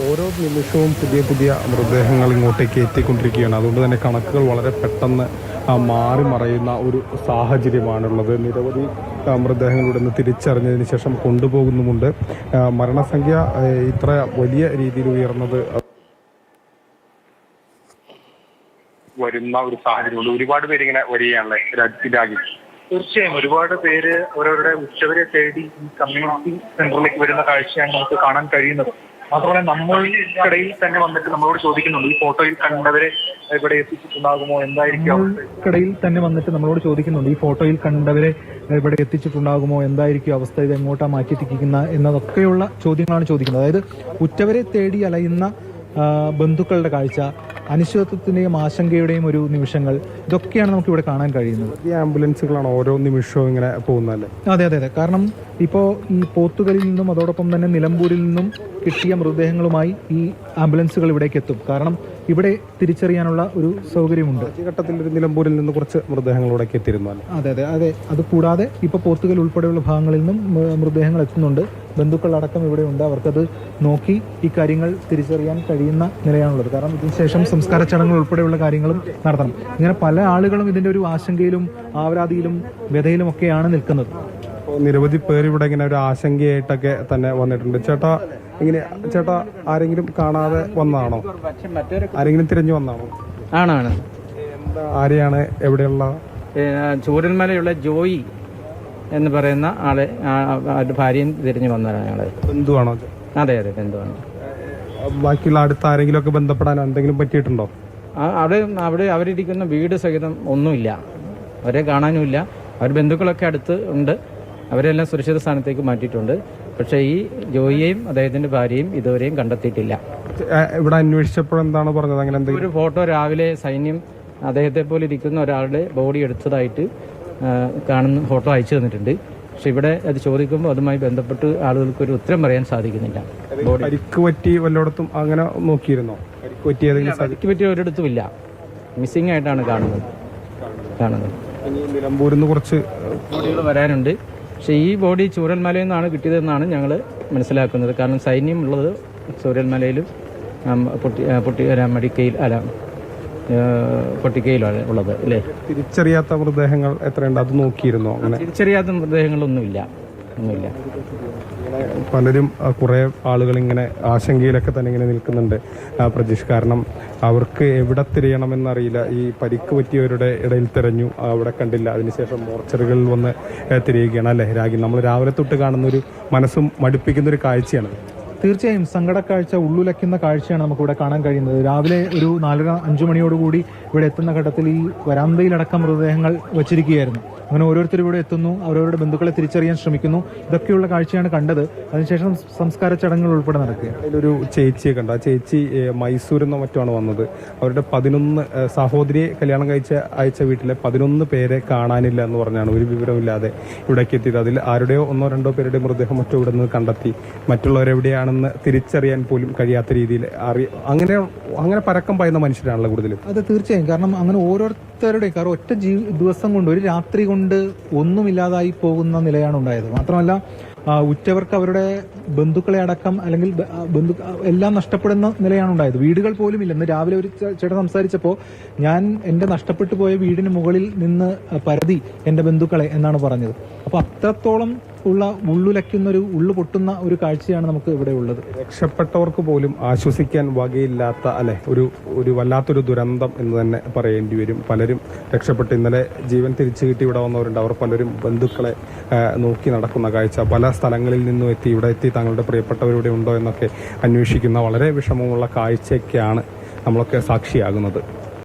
ഓരോ നിമിഷവും പുതിയ പുതിയ മൃതദേഹങ്ങൾ ഇങ്ങോട്ടേക്ക് എത്തിക്കൊണ്ടിരിക്കുകയാണ്. അതുകൊണ്ട് തന്നെ കണക്കുകൾ വളരെ പെട്ടെന്ന് മാറി മറയുന്ന ഒരു സാഹചര്യമാണുള്ളത്. നിരവധി മൃതദേഹങ്ങൾ ഇവിടെ നിന്ന് തിരിച്ചറിഞ്ഞതിന് ശേഷം കൊണ്ടുപോകുന്നുമുണ്ട്. മരണസംഖ്യ ഇത്ര വലിയ രീതിയിൽ ഉയർന്നത് വരുന്ന ഒരു സാഹചര്യമുണ്ട്. ഒരുപാട് പേര് ഇങ്ങനെ വരികയാണല്ലേ രാജ്യത്തിലാകെ. തീർച്ചയായും ഒരുപാട് പേര് അവരവരുടെ ഉച്ചവരെ തേടി ഈ കമ്മ്യൂണിറ്റി സെന്ററിലേക്ക് വരുന്ന കാഴ്ചയാണ് നമുക്ക് കാണാൻ കഴിയുന്നത്. മാത്രമല്ല നമ്മൾക്കിടയിൽ തന്നെ വന്നിട്ട് നമ്മളോട് ചോദിക്കുന്നുണ്ട് ഈ ഫോട്ടോയിൽ കണ്ടവരെ ഇവിടെ എത്തിച്ചിട്ടുണ്ടാകുമോ, എന്തായിരിക്കും അവസ്ഥ, ഇത് എങ്ങോട്ടാ മാറ്റിയെത്തിക്കുന്ന എന്നതൊക്കെയുള്ള ചോദ്യങ്ങളാണ് ചോദിക്കുന്നത്. അതായത് ഉറ്റവരെ തേടി അലയുന്ന ബന്ധുക്കളുടെ കാഴ്ച, അനിശ്ചിതത്വത്തിന്റെയും ആശങ്കയുടെയും ഒരു നിമിഷങ്ങൾ, ഇതൊക്കെയാണ് നമുക്ക് ഇവിടെ കാണാൻ കഴിയുന്നത്. ഈ ആംബുലൻസുകളാണ് ഓരോ നിമിഷവും ഇങ്ങനെ പോകുന്നതല്ലേ? അതെ അതെ അതെ. കാരണം ഇപ്പോൾ ഈ പോത്തുകലിൽ നിന്നും അതോടൊപ്പം തന്നെ നിലമ്പൂരിൽ നിന്നും കിട്ടിയ മൃതദേഹങ്ങളുമായി ഈ ആംബുലൻസുകൾ ഇവിടേക്ക് എത്തും. കാരണം ഇവിടെ തിരിച്ചറിയാനുള്ള ഒരു സൗകര്യമുണ്ട്. ഈ ഘട്ടത്തിൽ നിലമ്പൂരിൽ നിന്ന് കുറച്ച് മൃതദേഹങ്ങൾ ഇവിടേക്ക് എത്തിയിരുന്നു. അതെ അതെ അതെ. അതുകൂടാതെ ഇപ്പോൾ പോത്തുകൽ ഉൾപ്പെടെയുള്ള ഭാഗങ്ങളിൽ നിന്നും മൃതദേഹങ്ങൾ എത്തുന്നുണ്ട്. ബന്ധുക്കളടക്കം ഇവിടെ ഉണ്ട്. അവർക്കത് നോക്കി ഈ കാര്യങ്ങൾ തിരിച്ചറിയാൻ കഴിയുന്ന നിലയാണുള്ളത്. കാരണം ഇതിനുശേഷം സംസ്കാര ചടങ്ങുകൾ ഉൾപ്പെടെയുള്ള കാര്യങ്ങളും നടത്തണം. ഇങ്ങനെ പല ആളുകളും ഇതിന്റെ ഒരു ആശങ്കയിലും ആവരാതിയിലും വ്യതയിലും ഒക്കെയാണ് നിൽക്കുന്നത്. നിരവധി പേര് ഇവിടെ ഇങ്ങനെ ഒരു ആശങ്കയായിട്ടൊക്കെ തന്നെ വന്നിട്ടുണ്ട്. ചേട്ടാ ആരെങ്കിലും കാണാതെ വന്നതാണോ? ആരെങ്കിലും തിരഞ്ഞു വന്നാണോ? ആണാണ്. ആരെയാണ്? എവിടെയുള്ള? ചൂരൽമലയുള്ള ജോയി എന്ന് പറയുന്ന ആളെ ഭാര്യയും തിരിഞ്ഞു വന്നതാണ്. ഞങ്ങള് ബന്ധുവാണോ? അതെ അതെ, ബന്ധുവാണ്. ബാക്കിയുള്ള അടുത്ത് ആരെങ്കിലും ഒക്കെ ബന്ധപ്പെടാനോ എന്തെങ്കിലും പറ്റിയിട്ടുണ്ടോ? അവിടെ അവരിരിക്കുന്ന വീട് സഹിതം ഒന്നുമില്ല, അവരെ കാണാനുമില്ല. അവർ ബന്ധുക്കളൊക്കെ അടുത്ത് ഉണ്ട്, അവരെല്ലാം സുരക്ഷിത സ്ഥാനത്തേക്ക് മാറ്റിയിട്ടുണ്ട്. പക്ഷേ ഈ ജോയിയെയും അദ്ദേഹത്തിന്റെ ഭാര്യയും ഇതുവരെയും കണ്ടെത്തിയിട്ടില്ല. ഇവിടെ അന്വേഷിച്ചപ്പോൾ എന്താണ് പറഞ്ഞത്? അങ്ങനെ ഒരു ഫോട്ടോ രാവിലെ സൈന്യം അദ്ദേഹത്തെ പോലെ ഇരിക്കുന്ന ഒരാളുടെ ബോഡി എടുത്തതായിട്ട് കാണുന്ന ഫോട്ടോ അയച്ചു തന്നിട്ടുണ്ട്. പക്ഷെ ഇവിടെ അത് ചോദിക്കുമ്പോൾ അതുമായി ബന്ധപ്പെട്ട് ആളുകൾക്ക് ഒരു ഉത്തരം പറയാൻ സാധിക്കുന്നില്ല. പരിക്ക് പറ്റി വല്ലയിടത്തും അങ്ങനെ നോക്കിയിരുന്നോ? പരിക്ക് പറ്റിയ ഒരിടത്തും ഇല്ല, മിസ്സിംഗ് ആയിട്ടാണ് കാണുന്നത്. നിലമ്പൂരിൽ നിന്ന് കുറച്ച് ബോഡികൾ വരാനുണ്ട്. പക്ഷേ ഈ ബോഡി ചൂരൽമലയിൽ നിന്നാണ് കിട്ടിയതെന്നാണ് ഞങ്ങൾ മനസ്സിലാക്കുന്നത്. കാരണം സൈന്യം ഉള്ളത് ചൂരൽമലയിലും പൊട്ടിക്കയിലാണ് ഉള്ളത് അല്ലേ. തിരിച്ചറിയാത്ത മൃതദേഹങ്ങൾ എത്രയുണ്ട്? അത് നോക്കിയിരുന്നോ? അങ്ങനെ തിരിച്ചറിയാത്ത മൃതദേഹങ്ങളൊന്നുമില്ല. പലരും കുറെ ആളുകൾ ഇങ്ങനെ ആശങ്കയിലൊക്കെ തന്നെ ഇങ്ങനെ നിൽക്കുന്നുണ്ട് പ്രജീഷ്. കാരണം അവർക്ക് എവിടെ തിരയണമെന്നറിയില്ല. ഈ പരിക്ക് പറ്റിയവരുടെ ഇടയിൽ തിരഞ്ഞു, അവിടെ കണ്ടില്ല. അതിനുശേഷം മോർച്ചറികളിൽ വന്ന് തിരയുകയാണ് അല്ലേ രാഗി. നമ്മൾ രാവിലെ തൊട്ട് കാണുന്ന ഒരു മനസ്സും മടുപ്പിക്കുന്ന ഒരു കാഴ്ചയാണ്. തീർച്ചയായും സങ്കടക്കാഴ്ച, ഉള്ളുലയ്ക്കുന്ന കാഴ്ചയാണ് നമുക്കിവിടെ കാണാൻ കഴിയുന്നത്. രാവിലെ ഒരു 4-5 മണിയോടുകൂടി ഇവിടെ എത്തുന്ന ഘട്ടത്തിൽ ഈ വരാന്തയിലടക്കം മൃതദേഹങ്ങൾ വച്ചിരിക്കുകയായിരുന്നു. അങ്ങനെ ഓരോരുത്തരും ഇവിടെ എത്തുന്നു, അവരവരുടെ ബന്ധുക്കളെ തിരിച്ചറിയാൻ ശ്രമിക്കുന്നു. ഇതൊക്കെയുള്ള കാഴ്ചയാണ് കണ്ടത്. അതിനുശേഷം സംസ്കാര ചടങ്ങുകൾ ഉൾപ്പെടെ നടക്കുക. അതിലൊരു ചേച്ചിയെ കണ്ട. ആ ചേച്ചി മൈസൂരിൽ നിന്നോ മറ്റുമാണ് വന്നത്. അവരുടെ 11 സഹോദരിയെ കല്യാണം അയച്ച വീട്ടിലെ 11 പേരെ കാണാനില്ല എന്ന് പറഞ്ഞാണ് ഒരു വിവരമില്ലാതെ ഇവിടേക്ക് എത്തിയത്. അതിൽ ആരുടെയോ 1-2 പേരുടെ മൃതദേഹം മറ്റോ ഇവിടെ നിന്ന് കണ്ടെത്തി. മറ്റുള്ളവരെവിടെയാണെന്ന് തിരിച്ചറിയാൻ പോലും കഴിയാത്ത രീതിയിൽ അങ്ങനെ പരക്കം പായുന്ന മനുഷ്യരാണല്ലോ കൂടുതലും. അത് തീർച്ചയായും. കാരണം അങ്ങനെ ഓരോരുത്തരുടെയും കാരണം ഒറ്റ ദിവസം കൊണ്ട്, ഒരു രാത്രി കൊണ്ട് ഒന്നുമില്ലാതായി പോകുന്ന നിലയാണ് ഉണ്ടായത്. മാത്രമല്ല ഉറ്റവർക്ക് അവരുടെ ബന്ധുക്കളെ അടക്കം അല്ലെങ്കിൽ എല്ലാം നഷ്ടപ്പെടുന്ന നിലയാണ് ഉണ്ടായത്. വീടുകൾ പോലും ഇല്ല. ഇന്ന് രാവിലെ ഒരു ചേട്ടൻ സംസാരിച്ചപ്പോൾ ഞാൻ എന്റെ നഷ്ടപ്പെട്ടു പോയ വീടിന് മുകളിൽ നിന്ന് പരതി എന്റെ ബന്ധുക്കളെ എന്നാണ് പറഞ്ഞത്. അപ്പൊ അത്രത്തോളം ഉള്ള ഉള്ളുലയ്ക്കുന്നൊരു ഉള്ളു പൊട്ടുന്ന ഒരു കാഴ്ചയാണ് നമുക്ക് ഇവിടെ ഉള്ളത്. രക്ഷപ്പെട്ടവർക്ക് പോലും ആശ്വസിക്കാൻ വകയില്ലാത്ത അല്ലെ ഒരു വല്ലാത്തൊരു ദുരന്തം എന്ന് തന്നെ പറയേണ്ടി വരും. പലരും രക്ഷപ്പെട്ട് ഇന്നലെ ജീവൻ തിരിച്ചു കിട്ടി ഇവിടെ വന്നവരുണ്ട്. അവർ പലരും ബന്ധുക്കളെ നോക്കി നടക്കുന്ന കാഴ്ച, പല സ്ഥലങ്ങളിൽ നിന്നും ഇവിടെ എത്തി തങ്ങളുടെ പ്രിയപ്പെട്ടവരിവിടെ ഉണ്ടോ എന്നൊക്കെ അന്വേഷിക്കുന്ന വളരെ വിഷമമുള്ള കാഴ്ചയ്ക്കാണ് നമ്മളൊക്കെ സാക്ഷിയാകുന്നത്.